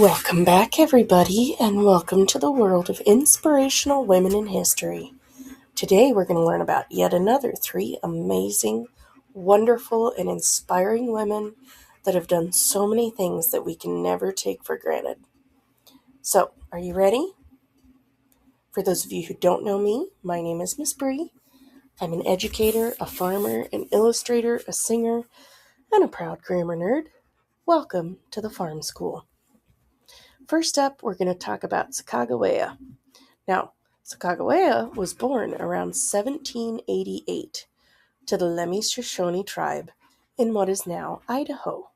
Welcome back, everybody, and welcome to the world of inspirational women in history. Today, we're going to learn about yet another 3 amazing, wonderful, and inspiring women that have done so many things that we can never take for granted. So, are you ready? For those of you who don't know me, my name is Miss Bree. I'm an educator, a farmer, an illustrator, a singer, and a proud grammar nerd. Welcome to the Farm School. First up, we're going to talk about Sacagawea. Now, Sacagawea was born around 1788 to the Lemhi Shoshone tribe in what is now Idaho.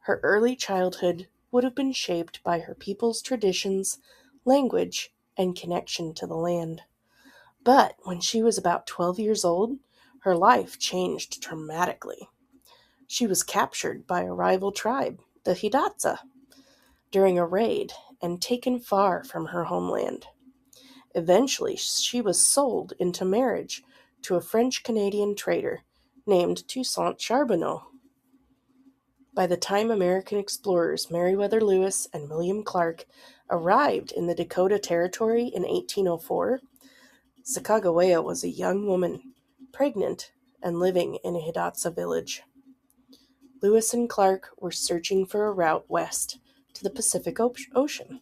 Her early childhood would have been shaped by her people's traditions, language, and connection to the land. But when she was about 12 years old, her life changed dramatically. She was captured by a rival tribe, the Hidatsa, during a raid and taken far from her homeland. Eventually, she was sold into marriage to a French-Canadian trader named Toussaint Charbonneau. By the time American explorers Meriwether Lewis and William Clark arrived in the Dakota Territory in 1804, Sacagawea was a young woman, pregnant, and living in a Hidatsa village. Lewis and Clark were searching for a route west to the Pacific Ocean.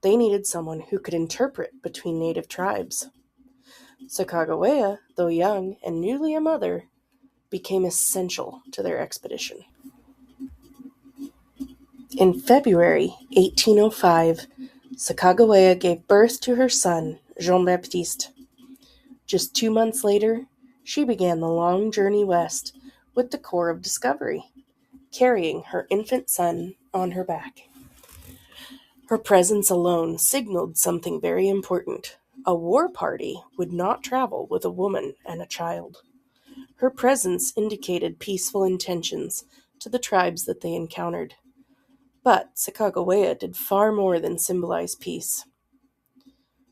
They needed someone who could interpret between native tribes. Sacagawea, though young and newly a mother, became essential to their expedition. In February 1805, Sacagawea gave birth to her son, Jean-Baptiste. Just 2 months later, she began the long journey west with the Corps of Discovery, carrying her infant son on her back. Her presence alone signaled something very important. A war party would not travel with a woman and a child. Her presence indicated peaceful intentions to the tribes that they encountered. But Sacagawea did far more than symbolize peace.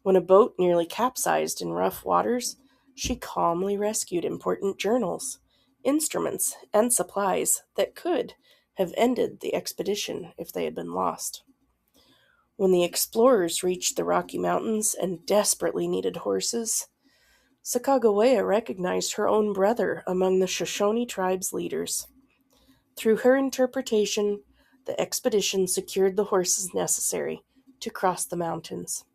When a boat nearly capsized in rough waters, she calmly rescued important journals, instruments, and supplies that could have ended the expedition if they had been lost. When the explorers reached the Rocky Mountains and desperately needed horses, Sacagawea recognized her own brother among the Shoshone tribe's leaders. Through her interpretation, the expedition secured the horses necessary to cross the mountains.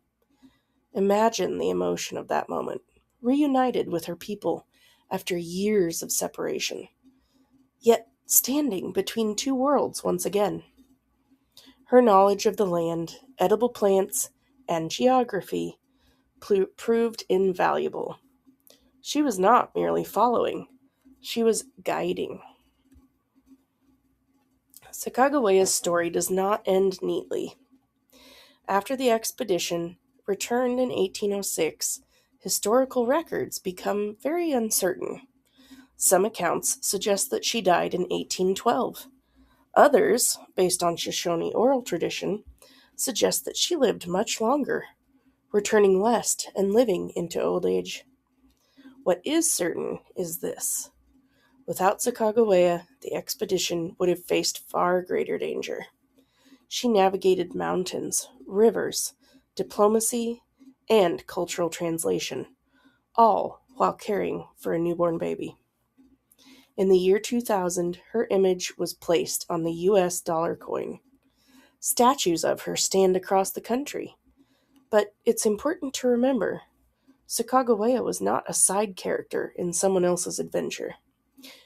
Imagine the emotion of that moment, reunited with her people after years of separation, yet standing between 2 worlds once again. Her knowledge of the land, edible plants, and geography proved invaluable. She was not merely following, she was guiding. Sacagawea's story does not end neatly. After the expedition returned in 1806, historical records become very uncertain. Some accounts suggest that she died in 1812. Others, based on Shoshone oral tradition, suggest that she lived much longer, returning west and living into old age. What is certain is this. Without Sacagawea, the expedition would have faced far greater danger. She navigated mountains, rivers, diplomacy, and cultural translation, all while caring for a newborn baby. In the year 2000, her image was placed on the U.S. dollar coin. Statues of her stand across the country. But it's important to remember, Sacagawea was not a side character in someone else's adventure.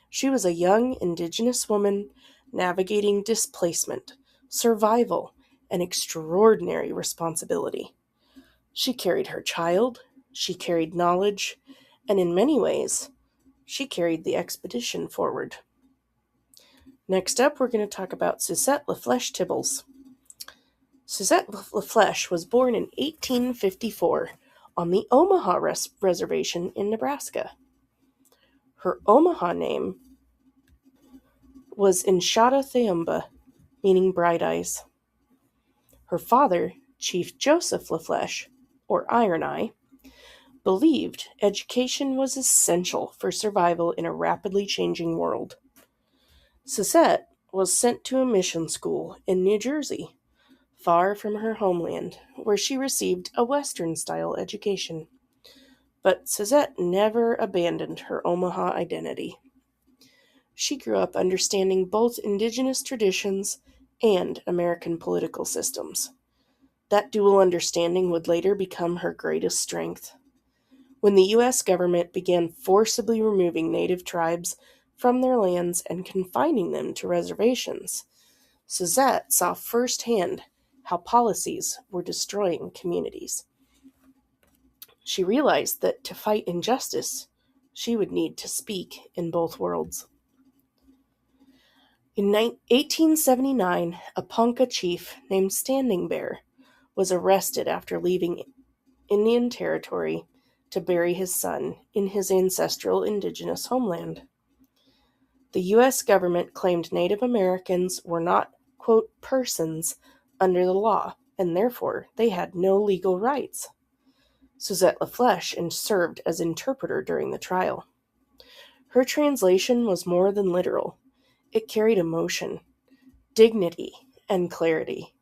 She was a young Indigenous woman navigating displacement, survival, and extraordinary responsibility. She carried her child, she carried knowledge, and in many ways, she carried the expedition forward. Next up, we're going to talk about Susette La Flesche Tibbles. Susette La Flesche was born in 1854 on the Omaha Reservation in Nebraska. Her Omaha name was Inshata Theumba, meaning bright eyes. Her father, Chief Joseph La Flesche, or Iron Eye, believed education was essential for survival in a rapidly changing world. Susette was sent to a mission school in New Jersey, far from her homeland, where she received a Western-style education. But Susette never abandoned her Omaha identity. She grew up understanding both Indigenous traditions and American political systems. That dual understanding would later become her greatest strength. When the U.S. government began forcibly removing Native tribes from their lands and confining them to reservations, Susette saw firsthand how policies were destroying communities. She realized that to fight injustice, she would need to speak in both worlds. In 1879, a Ponca chief named Standing Bear was arrested after leaving Indian Territory to bury his son in his ancestral Indigenous homeland. The U.S. government claimed Native Americans were not, quote, persons under the law, and therefore they had no legal rights. Susette La Flesche served as interpreter during the trial. Her translation was more than literal. It carried emotion, dignity, and clarity.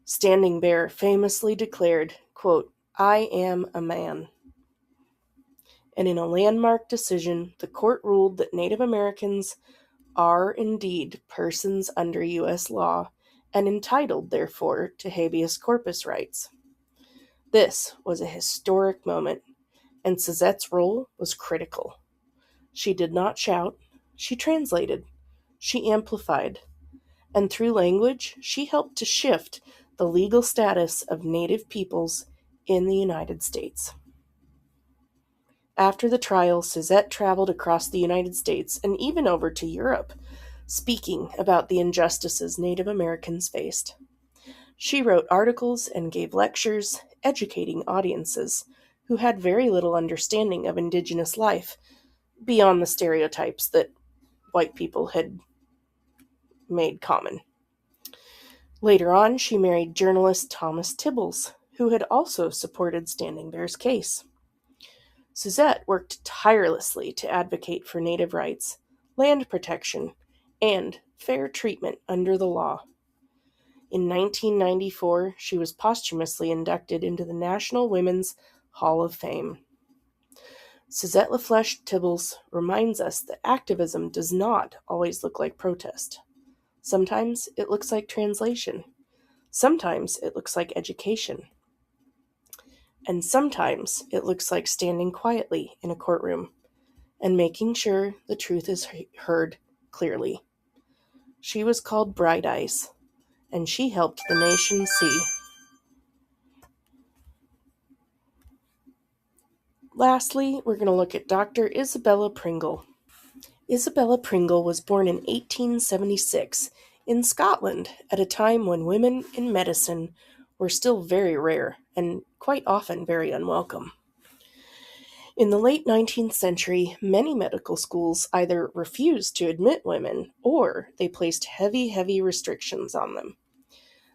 Standing Bear famously declared, quote, "I am a man." And in a landmark decision, the court ruled that Native Americans are indeed persons under U.S. law and entitled, therefore, to habeas corpus rights. This was a historic moment, and Susette's role was critical. She did not shout, she translated, she amplified, and through language, she helped to shift the legal status of Native peoples in the United States. After the trial, Susette traveled across the United States and even over to Europe, speaking about the injustices Native Americans faced. She wrote articles and gave lectures, educating audiences who had very little understanding of Indigenous life beyond the stereotypes that white people had made common. Later on, she married journalist Thomas Tibbles, who had also supported Standing Bear's case. Susette worked tirelessly to advocate for Native rights, land protection, and fair treatment under the law. In 1994, she was posthumously inducted into the National Women's Hall of Fame. Susette La Flesche Tibbles reminds us that activism does not always look like protest. Sometimes it looks like translation. Sometimes it looks like education. And sometimes it looks like standing quietly in a courtroom and making sure the truth is heard clearly. She was called Bright Eyes, and she helped the nation see. Lastly, we're going to look at Dr. Isabella Pringle. Isabella Pringle was born in 1876 in Scotland at a time when women in medicine were still very rare and quite often very unwelcome. In the late 19th century, many medical schools either refused to admit women or they placed heavy restrictions on them.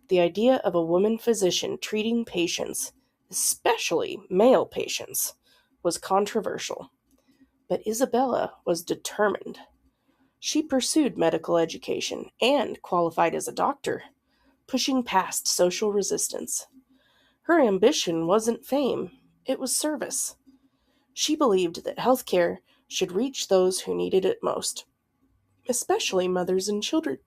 The idea of a woman physician treating patients, especially male patients, was controversial. But Isabella was determined. She pursued medical education and qualified as a doctor, pushing past social resistance. Her ambition wasn't fame, it was service. She believed that healthcare should reach those who needed it most, especially mothers and children.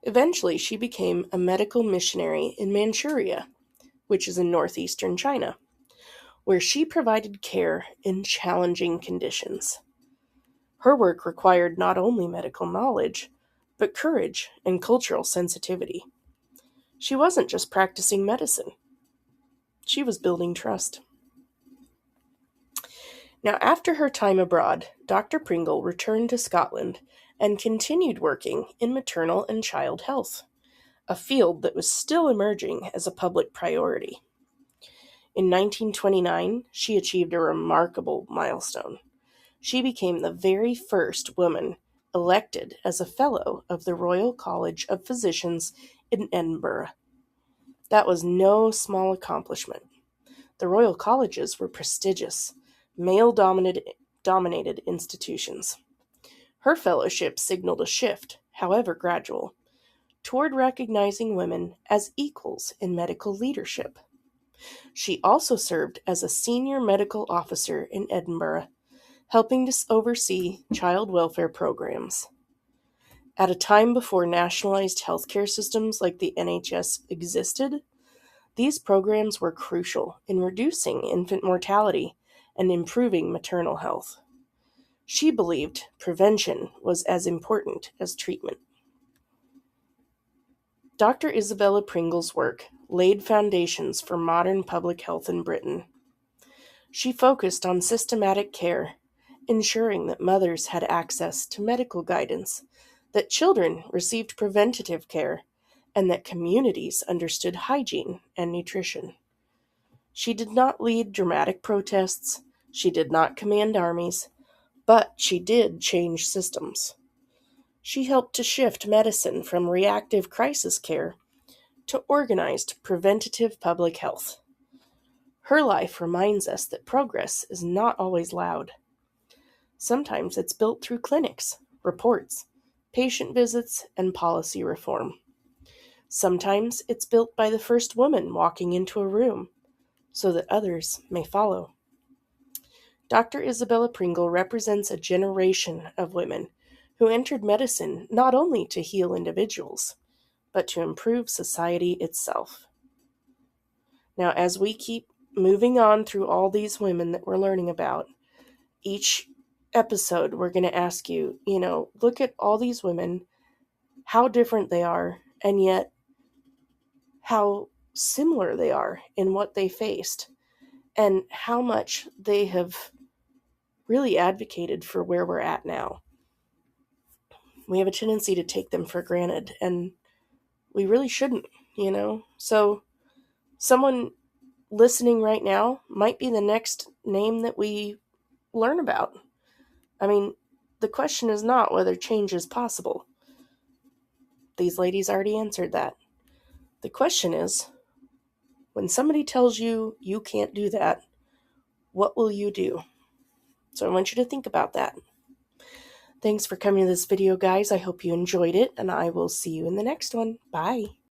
Eventually, she became a medical missionary in Manchuria, which is in northeastern China, where she provided care in challenging conditions. Her work required not only medical knowledge, but courage and cultural sensitivity. She wasn't just practicing medicine. She was building trust. Now, after her time abroad, Dr. Pringle returned to Scotland and continued working in maternal and child health, a field that was still emerging as a public priority. In 1929, she achieved a remarkable milestone. She became the very first woman elected as a Fellow of the Royal College of Physicians in Edinburgh. That was no small accomplishment. The Royal Colleges were prestigious, male-dominated institutions. Her fellowship signaled a shift, however gradual, toward recognizing women as equals in medical leadership. She also served as a senior medical officer in Edinburgh, helping to oversee child welfare programs. At a time before nationalized healthcare systems like the NHS existed, these programs were crucial in reducing infant mortality and improving maternal health. She believed prevention was as important as treatment. Dr. Isabella Pringle's work laid foundations for modern public health in Britain. She focused on systematic care, ensuring that mothers had access to medical guidance, that children received preventative care, and that communities understood hygiene and nutrition. She did not lead dramatic protests, she did not command armies, but she did change systems. She helped to shift medicine from reactive crisis care to organized preventative public health. Her life reminds us that progress is not always loud. Sometimes it's built through clinics, reports, patient visits, and policy reform. Sometimes it's built by the first woman walking into a room, so that others may follow. Dr. Isabella Pringle represents a generation of women who entered medicine not only to heal individuals, but to improve society itself. Now, as we keep moving on through all these women that we're learning about, each episode we're going to ask you, look at all these women, how different they are, and yet how similar they are in what they faced, and how much they have really advocated for where we're at now. We have a tendency to take them for granted, and we really shouldn't, So someone listening right now might be the next name that we learn about. I mean, the question is not whether change is possible. These ladies already answered that. The question is, when somebody tells you you can't do that, what will you do? So I want you to think about that. Thanks for coming to this video, guys. I hope you enjoyed it, and I will see you in the next one. Bye.